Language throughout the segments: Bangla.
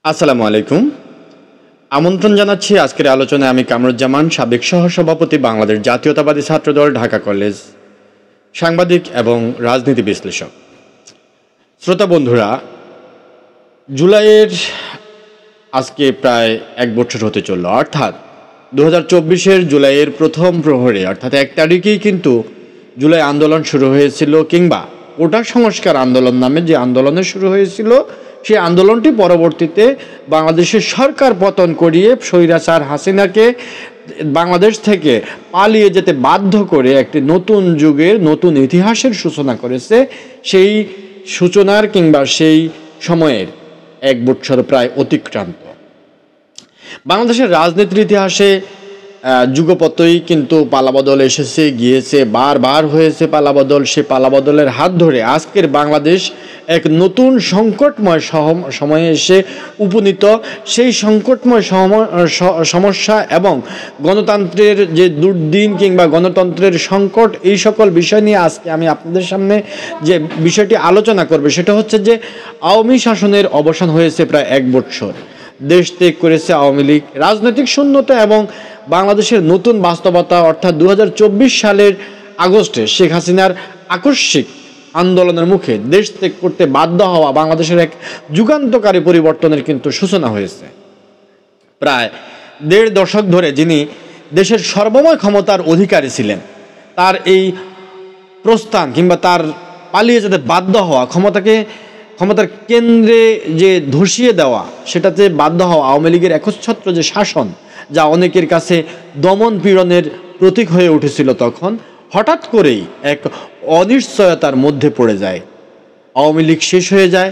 আসসালামু আলাইকুম। আমন্ত্রণ জানাচ্ছি আজকের আলোচনায় আমি কামরুজ্জামান, সাবেক সহসভাপতি, বাংলাদেশ জাতীয়তাবাদী ছাত্রদল, ঢাকা কলেজ, সাংবাদিক এবং রাজনীতি বিশ্লেষক। শ্রোতা বন্ধুরা, জুলাইয়ের আজকে প্রায় এক বছর হতে চলল, অর্থাৎ 2024-এর জুলাইয়ের প্রথম প্রহরে অর্থাৎ 1 তারিখেই কিন্তু জুলাই আন্দোলন শুরু হয়েছিল, কিংবা কোটা সংস্কার আন্দোলন নামে যে আন্দোলনে শুরু হয়েছিল, সেই আন্দোলনটি পরবর্তীতে বাংলাদেশের সরকার পতন করিয়ে স্বৈরাচার হাসিনাকে বাংলাদেশ থেকে পালিয়ে যেতে বাধ্য করে একটি নতুন যুগের, নতুন ইতিহাসের সূচনা করেছে। সেই সূচনার কিংবা সেই সময়ের এক বছর প্রায় অতিক্রান্ত। বাংলাদেশের রাজনীতির ইতিহাসে যুগপতই কিন্তু পালাবদল এসেছে গিয়েছে, বারবার হয়েছে পালাবদল। সে পালাবদলের হাত ধরে আজকের বাংলাদেশ এক নতুন সংকটময় সময়ে এসে উপনীত। সেই সংকটময় সমস্যা এবং গণতন্ত্রের যে দুর্দিন কিংবা গণতন্ত্রের সংকট, এই সকল বিষয় নিয়ে আজকে আমি আপনাদের সামনে যে বিষয়টি আলোচনা করব সেটা হচ্ছে যে আওয়ামী শাসনের অবসান হয়েছে প্রায় 1 বছর। দেশ ত্যাগ করেছে আওয়ামী লীগ। রাজনৈতিক শূন্যতা এবং বাংলাদেশের নতুন বাস্তবতা, অর্থাৎ 2024 সালের আগস্টে শেখ হাসিনার আকস্মিক আন্দোলনের মুখে দেশ ত্যাগ করতে বাধ্য হওয়া বাংলাদেশের এক যুগান্তকারী পরিবর্তনের কিন্তু সূচনা হয়েছে। প্রায় 1.5 দশক ধরে যিনি দেশের সর্বময় ক্ষমতার অধিকারী ছিলেন, তার এই প্রস্থান কিংবা তার পালিয়ে যেতে বাধ্য হওয়া, ক্ষমতার কেন্দ্রে যে ধসিয়ে দেওয়া, সেটাতে বাধ্য হওয়া আওয়ামী লীগের একচ্ছত্র যে শাসন, যা অনেকের কাছে দমন পীড়নের প্রতীক হয়ে উঠেছিল, তখন হঠাৎ করেই এক অনিশ্চয়তার মধ্যে পড়ে যায়। আওয়ামী লীগ শেষ হয়ে যায়।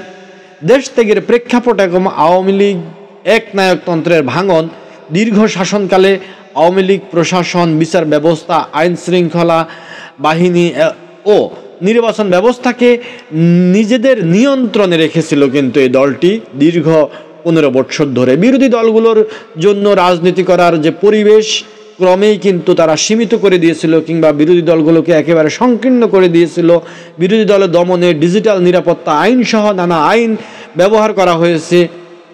দেশ ত্যাগের প্রেক্ষাপট এবং আওয়ামী লীগ একনায়কতন্ত্রের ভাঙন। দীর্ঘ শাসনকালে আওয়ামী লীগ প্রশাসন, বিচার ব্যবস্থা, আইন শৃঙ্খলা বাহিনী ও নির্বাচন ব্যবস্থাকে নিজেদের নিয়ন্ত্রণে রেখেছিল। কিন্তু এই দলটি দীর্ঘ 15 বছর ধরে বিরোধী দলগুলোর জন্য রাজনীতি করার যে পরিবেশ ক্রমেই কিন্তু তারা সীমিত করে দিয়েছিল, কিংবা বিরোধী দলগুলোকে একেবারে সংকীর্ণ করে দিয়েছিল। বিরোধী দলের দমনে ডিজিটাল নিরাপত্তা আইন সহ নানা আইন ব্যবহার করা হয়েছে।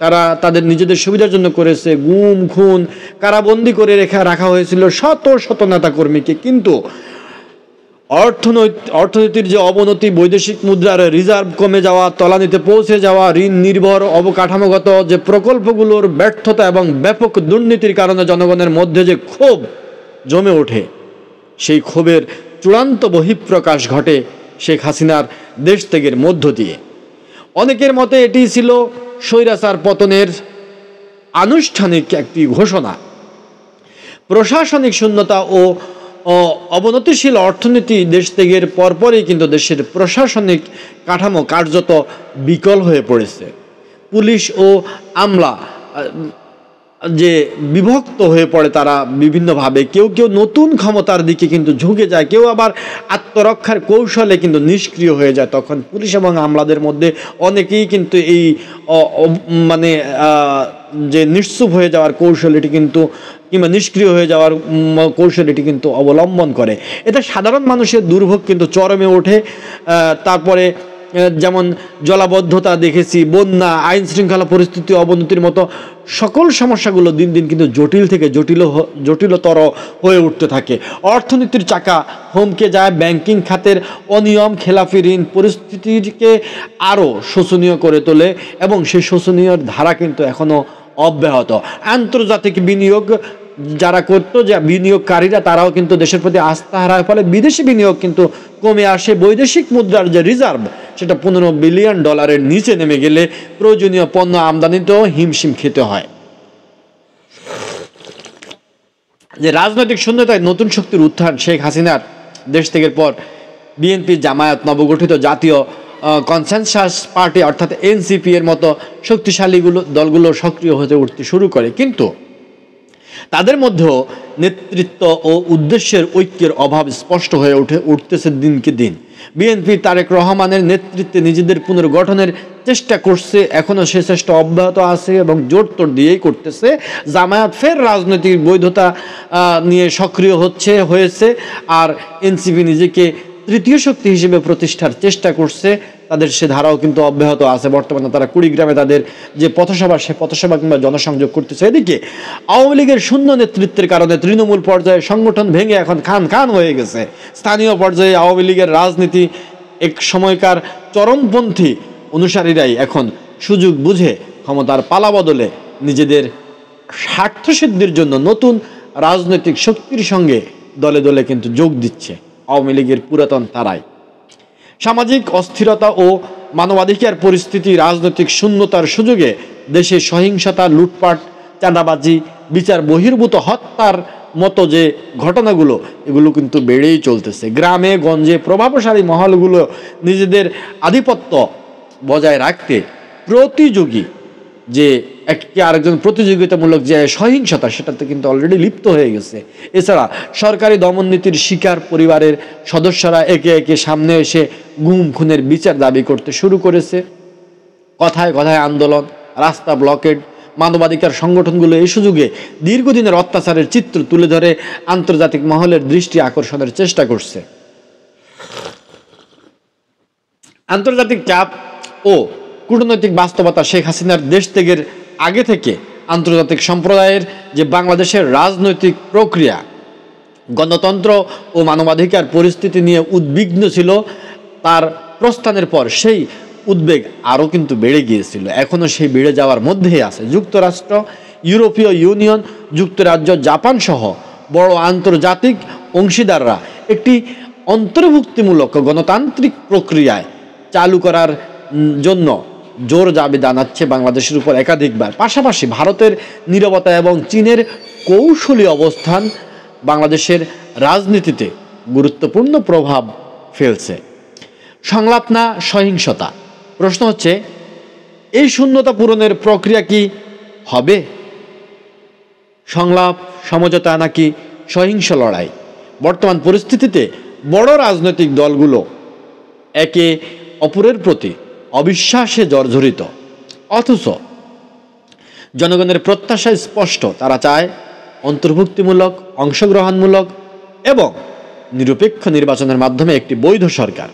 তারা তাদের নিজেদের সুবিধার জন্য করেছে। গুম, খুন, কারাবন্দি করে রাখা হয়েছিল শত শত নেতাকর্মীকে। কিন্তু অর্থনীতির যে অবনতি, বৈদেশিক মুদ্রার রিজার্ভ কমে যাওয়া, তলানিতে পৌঁছে যাওয়া, ঋণ নির্ভর অবকাঠামোগত যে প্রকল্পগুলোর ব্যর্থতা এবং ব্যাপক দুর্নীতির কারণে জনগণের মধ্যে যে ক্ষোভ জমে ওঠে, সেই ক্ষোভের চূড়ান্ত বহিঃপ্রকাশ ঘটে শেখ হাসিনার দেশ ত্যাগের মধ্য দিয়ে। অনেকের মতে এটি ছিল স্বৈরাচার পতনের আনুষ্ঠানিক একটি ঘোষণা। প্রশাসনিক শূন্যতা ও অবনতিশীল অর্থনীতি দেশ ত্যাগের পরপরই কিন্তু দেশের প্রশাসনিক কাঠামো কার্যত বিকল হয়ে পড়েছে। পুলিশ ও আমলা যে বিভক্ত হয়ে পড়ে, তারা বিভিন্নভাবে কেউ নতুন ক্ষমতার দিকে কিন্তু ঝুঁকে যায়, কেউ আবার আত্মরক্ষার কৌশলে কিন্তু নিষ্ক্রিয় হয়ে যায়। তখন পুলিশ এবং আমলাদের মধ্যে অনেকেই কিন্তু এই যে নিশ্চুপ হয়ে যাওয়ার কৌশল, এটি কিন্তু কিংবা নিষ্ক্রিয় হয়ে যাওয়ার কৌশল এটি কিন্তু অবলম্বন করে। এতে সাধারণ মানুষের দুর্ভোগ কিন্তু চরমে ওঠে। তারপরে যেমন জলাবদ্ধতা দেখেছি, বন্যা, আইন শৃঙ্খলা পরিস্থিতি অবনতির মতো সকল সমস্যাগুলো দিন দিন কিন্তু জটিল থেকে জটিলতর হয়ে উঠতে থাকে। অর্থনীতির চাকা থমকে যায়। ব্যাংকিং খাতের অনিয়ম, খেলাফি ঋণ পরিস্থিতিকে আরও শোচনীয় করে তোলে এবং সেই শোচনীয় ধারা কিন্তু এখনও অব্যাহত। আন্তর্জাতিক বিনিয়োগ যারা করতো, যে বিনিয়োগকারীরা, তারাও কিন্তু দেশের প্রতি আস্থা হারায়, ফলে বিদেশি বিনিয়োগ কিন্তু কমে আসে। বৈদেশিক মুদ্রার যে রিজার্ভ, সেটা $15 বিলিয়ন নিচে নেমে গেলে প্রয়োজনীয় পণ্য আমদানিতেও হিমশিম খেতে হয়। যে রাজনৈতিক শূন্যতায় নতুন শক্তির উত্থান, শেখ হাসিনার দেশ ত্যাগের পর বিএনপি, জামায়াত, নবগঠিত জাতীয় কনসেনসাস পার্টি অর্থাৎ এনসিপি এর মতো শক্তিশালী দলগুলো সক্রিয় হতে উঠতে শুরু করে। কিন্তু তাদের মধ্যেও নেতৃত্ব ও উদ্দেশ্যের ঐক্যের অভাব স্পষ্ট হয়ে উঠতেছে দিনকে দিন। বিএনপি তারেক রহমানের নেতৃত্বে নিজেদের পুনর্গঠনের চেষ্টা করছে, এখনও সে চেষ্টা অব্যাহত আছে এবং জোরতোর দিয়েই করতেছে। জামায়াত ফের রাজনৈতিক বৈধতা নিয়ে সক্রিয় হয়েছে, আর এনসিপি নিজেকে তৃতীয় শক্তি হিসেবে প্রতিষ্ঠার চেষ্টা করছে, তাদের সে ধারাও কিন্তু অব্যাহত আছে। বর্তমানে তারা কুড়িগ্রামে তাদের যে পথসভা, সে পথসভা কিংবা জনসংযোগ করতেছে। এদিকে আওয়ামী লীগের শূন্য নেতৃত্বের কারণে তৃণমূল পর্যায়ে সংগঠন ভেঙে এখন খান খান হয়ে গেছে। স্থানীয় পর্যায়ে আওয়ামী লীগের রাজনীতি এক সময়কার চরমপন্থী অনুসারীরাই এখন সুযোগ বুঝে ক্ষমতার পালা বদলে নিজেদের স্বার্থসিদ্ধির জন্য নতুন রাজনৈতিক শক্তির সঙ্গে দলে দলে কিন্তু যোগ দিচ্ছে। আওয়ামী লীগের পুরাতন তারাই সামাজিক অস্থিরতা ও মানবাধিকার পরিস্থিতি, রাজনৈতিক শূন্যতার সুযোগে দেশে সহিংসতা, লুটপাট, চাঁদাবাজি, বিচার বহির্ভূত হত্যার মতো যে ঘটনাগুলো, এগুলো কিন্তু বেড়েই চলতেছে। গ্রামে গঞ্জে প্রভাবশালী মহলগুলো নিজেদের আধিপত্য বজায় রাখতে প্রতিযোগী যে একটি আরেকজন প্রতিযোগিতামূলক যে সহিংসতা, সেটাতে কিন্তু অলরেডি লিপ্ত হয়ে গেছে। এছাড়া সরকারি দমননীতির শিকার পরিবারের সদস্যরা একে একে সামনে এসে গুম খুনের বিচার দাবি করতে শুরু করেছে। কথায় কথায় আন্দোলন, রাস্তা ব্লকেড, মানবাধিকার সংগঠনগুলো এই সুযোগে দীর্ঘদিনের অত্যাচারের চিত্র তুলে ধরে আন্তর্জাতিক মহলের দৃষ্টি আকর্ষণের চেষ্টা করছে। আন্তর্জাতিক চাপ ও কূটনৈতিক বাস্তবতা শেখ হাসিনার দেশ ত্যাগের আগে থেকে আন্তর্জাতিক সম্প্রদায়ের যে বাংলাদেশের রাজনৈতিক প্রক্রিয়া, গণতন্ত্র ও মানবাধিকার পরিস্থিতি নিয়ে উদ্বিগ্ন ছিল। তার প্রস্থানের পর সেই উদ্বেগ আরও কিন্তু বেড়ে গিয়েছিল, এখনও সেই বেড়ে যাওয়ার মধ্যেই আছে। যুক্তরাষ্ট্র, ইউরোপীয় ইউনিয়ন, যুক্তরাজ্য, জাপান সহ বড় আন্তর্জাতিক অংশীদাররা একটি অন্তর্ভুক্তিমূলক গণতান্ত্রিক প্রক্রিয়ায় চালু করার জন্য জোর দাবি জানাচ্ছে বাংলাদেশের উপর একাধিকবার। পাশাপাশি ভারতের নীরবতা এবং চীনের কৌশলী অবস্থান বাংলাদেশের রাজনীতিতে গুরুত্বপূর্ণ প্রভাব ফেলছে। সংলাপ না সহিংসতা, প্রশ্ন হচ্ছে এই শূন্যতা পূরণের প্রক্রিয়া কি হবে? সংলাপ, সমঝোতা নাকি সহিংস লড়াই? বর্তমান পরিস্থিতিতে বড় রাজনৈতিক দলগুলো একে অপরের প্রতি অবিশ্বাসে জর্জরিত, অথচ জনগণের প্রত্যাশা স্পষ্ট। তারা চায় অন্তর্ভুক্তিমূলক, অংশগ্রহণমূলক এবং নিরপেক্ষ নির্বাচনের মাধ্যমে একটি বৈধ সরকার।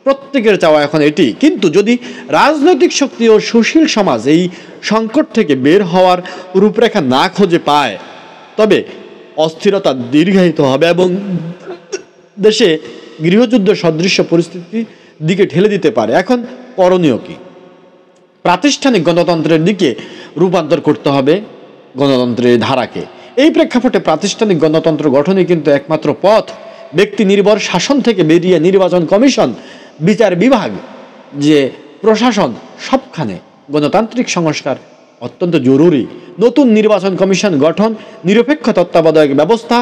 প্রত্যেকের চাওয়া এখন এটি। কিন্তু যদি রাজনৈতিক শক্তি ও সুশীল সমাজ এই সংকট থেকে বের হওয়ার রূপরেখা না খুঁজে পায়, তবে অস্থিরতা দীর্ঘায়িত হবে এবং দেশে গৃহযুদ্ধ সদৃশ্য পরিস্থিতির দিকে ঠেলে দিতে পারে। এখন করণীয় কি? প্রাতিষ্ঠানিক গণতন্ত্রের দিকে রূপান্তর করতে হবে গণতন্ত্রের ধারাকে। এই প্রেক্ষাপটে প্রাতিষ্ঠানিক গণতন্ত্র গঠনই কিন্তু একমাত্র পথ। ব্যক্তি নির্ভর শাসন থেকে বেরিয়ে নির্বাচন কমিশন, বিচার বিভাগ, যে প্রশাসন, সবখানে গণতান্ত্রিক সংস্কার অত্যন্ত জরুরি। নতুন নির্বাচন কমিশন গঠন, নিরপেক্ষ তত্ত্বাবধায়ক ব্যবস্থা,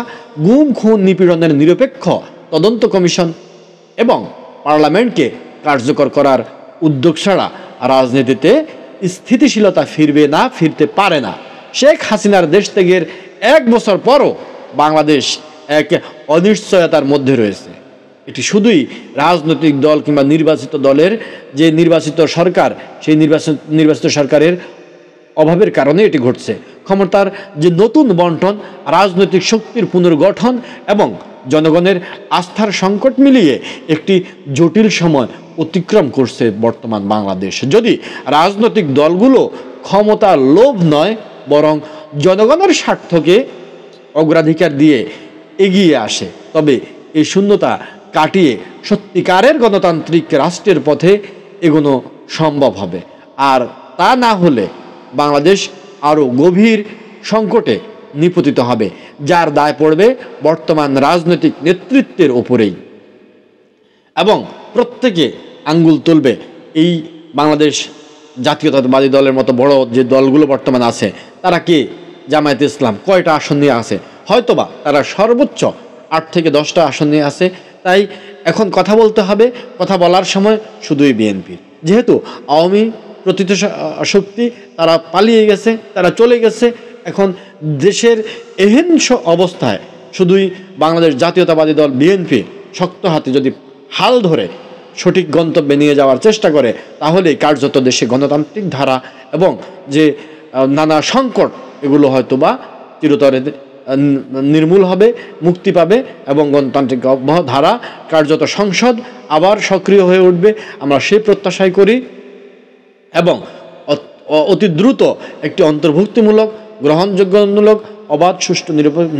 গুম খুন নিপীড়নের নিরপেক্ষ তদন্ত কমিশন এবং পার্লামেন্টকে কার্যকর করার উদ্যোগ ছাড়া রাজনীতিতে স্থিতিশীলতা ফিরতে পারে না। শেখ হাসিনার দেশ ত্যাগের 1 বছর পরও বাংলাদেশ এক অনিশ্চয়তার মধ্যে রয়েছে। এটি শুধুই রাজনৈতিক দল কিংবা নির্বাচিত দলের যে নির্বাচিত সরকার, সেই নির্বাচিত সরকারের অভাবের কারণে এটি ঘটছে। ক্ষমতার যে নতুন বন্টন, রাজনৈতিক শক্তির পুনর্গঠন এবং জনগণের আস্থার সংকট মিলিয়ে একটি জটিল সময় অতিক্রম করছে বর্তমান বাংলাদেশ। যদি রাজনৈতিক দলগুলো ক্ষমতার লোভ নয়, বরং জনগণের স্বার্থকে অগ্রাধিকার দিয়ে এগিয়ে আসে, তবে এই শূন্যতা কাটিয়ে সত্যিকারের গণতান্ত্রিক রাষ্ট্রের পথে এগোনো সম্ভব হবে। আর তা না হলে বাংলাদেশ আরও গভীর সংকটে নিপতিত হবে, যার দায় পড়বে বর্তমান রাজনৈতিক নেতৃত্বের ওপরেই। এবং প্রত্যেকে আঙ্গুল তুলবে এই বাংলাদেশ জাতীয়তাবাদী দলের মতো বড় যে দলগুলো বর্তমান আছে, তারা কে? জামায়াতে ইসলাম কয়টা আসন নিয়ে আছে? হয়তোবা তারা সর্বোচ্চ 8 থেকে 10টা আসন নিয়ে আছে। তাই এখন কথা বলতে হবে, কথা বলার সময় শুধুই বিএনপির। যেহেতু আওয়ামী প্রতীত শক্তি তারা পালিয়ে গেছে, তারা চলে গেছে, এখন দেশের এহেন অবস্থায় শুধুই বাংলাদেশ জাতীয়তাবাদী দল বিএনপি শক্ত হাতে যদি হাল ধরে সঠিক গন্তব্যে নিয়ে যাওয়ার চেষ্টা করে, তাহলেই কার্যত দেশে গণতান্ত্রিক ধারা এবং যে নানা সংকট, এগুলো হয়তোবা চিরতরে নির্মূল হবে, মুক্তি পাবে এবং গণতান্ত্রিক ধারা কার্যত সংসদ আবার সক্রিয় হয়ে উঠবে। আমরা সেই প্রত্যাশাই করি এবং অতি দ্রুত একটি অন্তর্ভুক্তিমূলক, গ্রহণযোগ্যমূলক, অবাধ সুষ্ঠু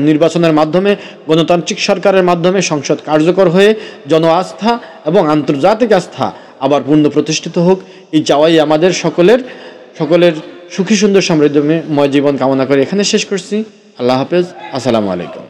নির্বাচনের মাধ্যমে, গণতান্ত্রিক সরকারের মাধ্যমে সংসদ কার্যকর হয়ে জন আস্থা এবং আন্তর্জাতিক আস্থা আবার পুনঃপ্রতিষ্ঠিত হোক। এই চাওয়াই আমাদের সকলের সুখী সুন্দর সমৃদ্ধময় জীবন কামনা করে এখানে শেষ করছি। আল্লাহ হাফেজ। আসসালামু আলাইকুম।